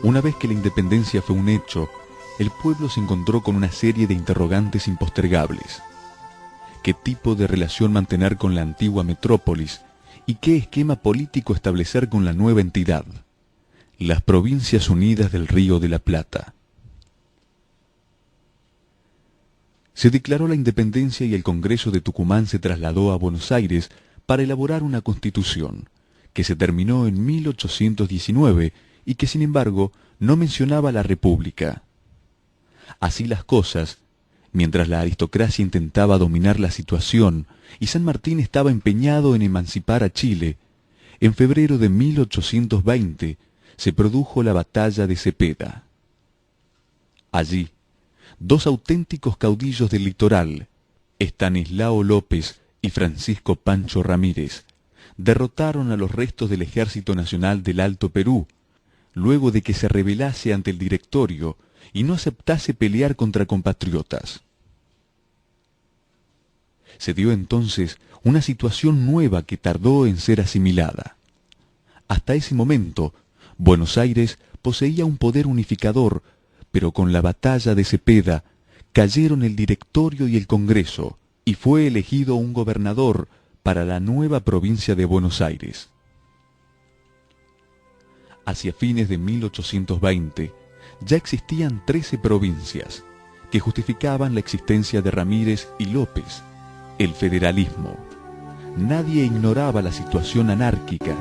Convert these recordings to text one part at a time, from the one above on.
Una vez que la independencia fue un hecho, el pueblo se encontró con una serie de interrogantes impostergables. ¿Qué tipo de relación mantener con la antigua metrópolis y qué esquema político establecer con la nueva entidad, las Provincias Unidas del Río de la Plata? Se declaró la independencia y el Congreso de Tucumán se trasladó a Buenos Aires para elaborar una constitución, que se terminó en 1819 y que sin embargo no mencionaba la República. Así las cosas, mientras la aristocracia intentaba dominar la situación y San Martín estaba empeñado en emancipar a Chile, en febrero de 1820 se produjo la batalla de Cepeda. Allí, dos auténticos caudillos del litoral, Estanislao López y Francisco Pancho Ramírez, derrotaron a los restos del Ejército Nacional del Alto Perú, luego de que se rebelase ante el Directorio y no aceptase pelear contra compatriotas. Se dio entonces una situación nueva que tardó en ser asimilada. Hasta ese momento, Buenos Aires poseía un poder unificador, pero con la batalla de Cepeda cayeron el Directorio y el Congreso, y fue elegido un gobernador para la nueva provincia de Buenos Aires. Hacia fines de 1820 ya existían 13 provincias que justificaban la existencia de Ramírez y López, el federalismo. Nadie ignoraba la situación anárquica,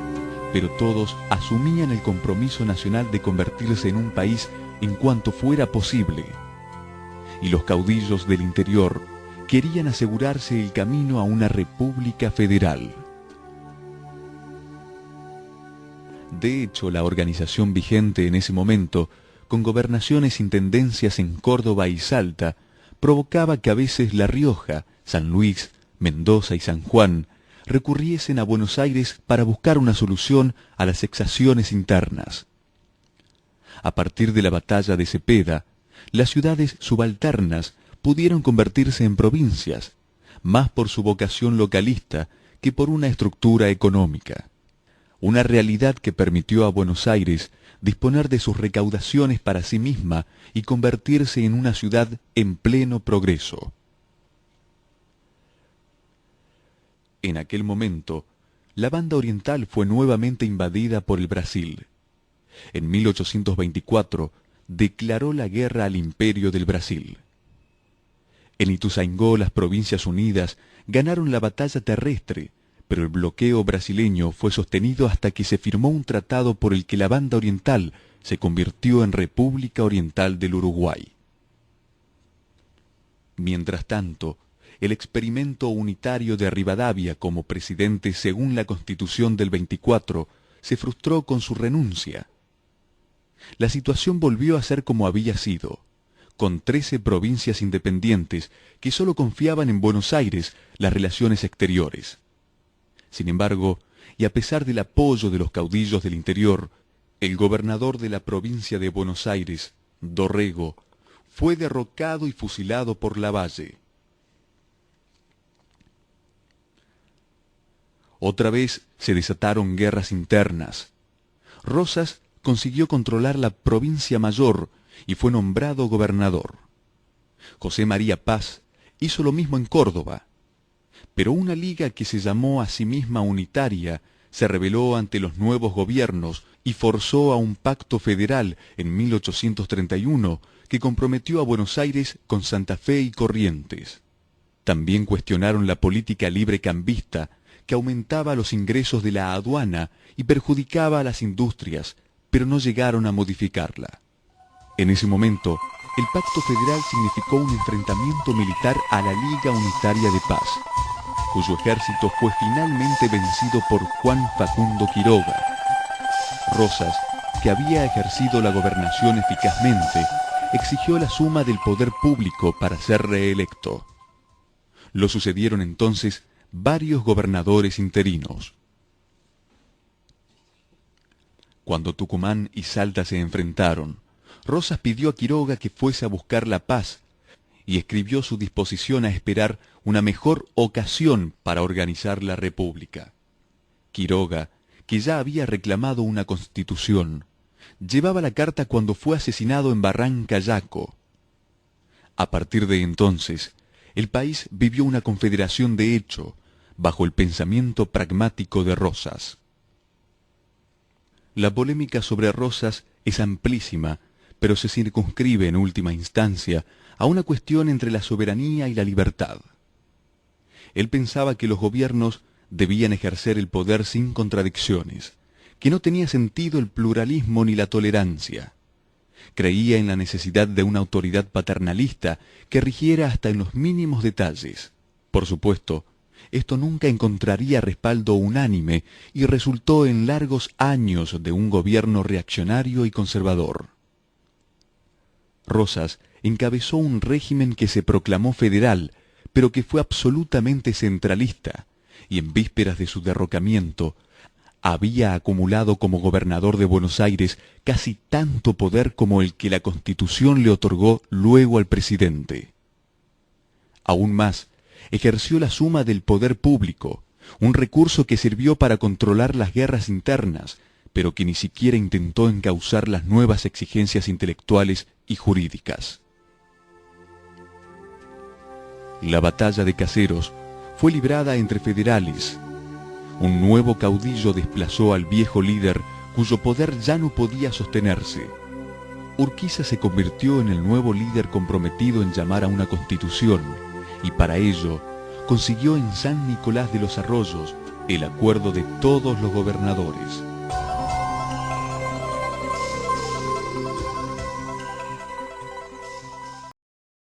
pero todos asumían el compromiso nacional de convertirse en un país en cuanto fuera posible. Y los caudillos del interior querían asegurarse el camino a una república federal. De hecho, la organización vigente en ese momento, con gobernaciones e intendencias en Córdoba y Salta, provocaba que a veces La Rioja, San Luis, Mendoza y San Juan recurriesen a Buenos Aires para buscar una solución a las exacciones internas. A partir de la batalla de Cepeda, las ciudades subalternas pudieron convertirse en provincias, más por su vocación localista que por una estructura económica. Una realidad que permitió a Buenos Aires disponer de sus recaudaciones para sí misma y convertirse en una ciudad en pleno progreso. En aquel momento, la banda oriental fue nuevamente invadida por el Brasil. En 1824 declaró la guerra al Imperio del Brasil. En Ituzaingó las Provincias Unidas ganaron la batalla terrestre, pero el bloqueo brasileño fue sostenido hasta que se firmó un tratado por el que la banda oriental se convirtió en República Oriental del Uruguay. Mientras tanto, el experimento unitario de Rivadavia como presidente según la Constitución del 24 se frustró con su renuncia. La situación volvió a ser como había sido, con 13 provincias independientes que sólo confiaban en Buenos Aires las relaciones exteriores. Sin embargo, y a pesar del apoyo de los caudillos del interior, el gobernador de la provincia de Buenos Aires, Dorrego, fue derrocado y fusilado por Lavalle. Otra vez se desataron guerras internas. Rosas consiguió controlar la provincia mayor y fue nombrado gobernador. José María Paz hizo lo mismo en Córdoba, pero una liga que se llamó a sí misma unitaria se rebeló ante los nuevos gobiernos y forzó a un pacto federal en 1831 que comprometió a Buenos Aires con Santa Fe y Corrientes. También cuestionaron la política librecambista que aumentaba los ingresos de la aduana y perjudicaba a las industrias, pero no llegaron a modificarla. En ese momento, el Pacto Federal significó un enfrentamiento militar a la Liga Unitaria de Paz, cuyo ejército fue finalmente vencido por Juan Facundo Quiroga. Rosas, que había ejercido la gobernación eficazmente, exigió la suma del poder público para ser reelecto. Lo sucedieron entonces varios gobernadores interinos. Cuando Tucumán y Salta se enfrentaron, Rosas pidió a Quiroga que fuese a buscar la paz y escribió su disposición a esperar una mejor ocasión para organizar la república. Quiroga, que ya había reclamado una constitución, llevaba la carta cuando fue asesinado en Barranca Yaco. A partir de entonces, el país vivió una confederación de hecho, bajo el pensamiento pragmático de Rosas. La polémica sobre Rosas es amplísima, pero se circunscribe en última instancia a una cuestión entre la soberanía y la libertad. Él pensaba que los gobiernos debían ejercer el poder sin contradicciones, que no tenía sentido el pluralismo ni la tolerancia. Creía en la necesidad de una autoridad paternalista que rigiera hasta en los mínimos detalles. Por supuesto, esto nunca encontraría respaldo unánime y resultó en largos años de un gobierno reaccionario y conservador. Rosas encabezó un régimen que se proclamó federal, pero que fue absolutamente centralista, y en vísperas de su derrocamiento, había acumulado como gobernador de Buenos Aires casi tanto poder como el que la Constitución le otorgó luego al presidente. Aún más, ejerció la suma del poder público, un recurso que sirvió para controlar las guerras internas, pero que ni siquiera intentó encauzar las nuevas exigencias intelectuales y jurídicas. La batalla de Caseros fue librada entre federales. Un nuevo caudillo desplazó al viejo líder cuyo poder ya no podía sostenerse. Urquiza se convirtió en el nuevo líder comprometido en llamar a una constitución, y para ello consiguió en San Nicolás de los Arroyos el acuerdo de todos los gobernadores.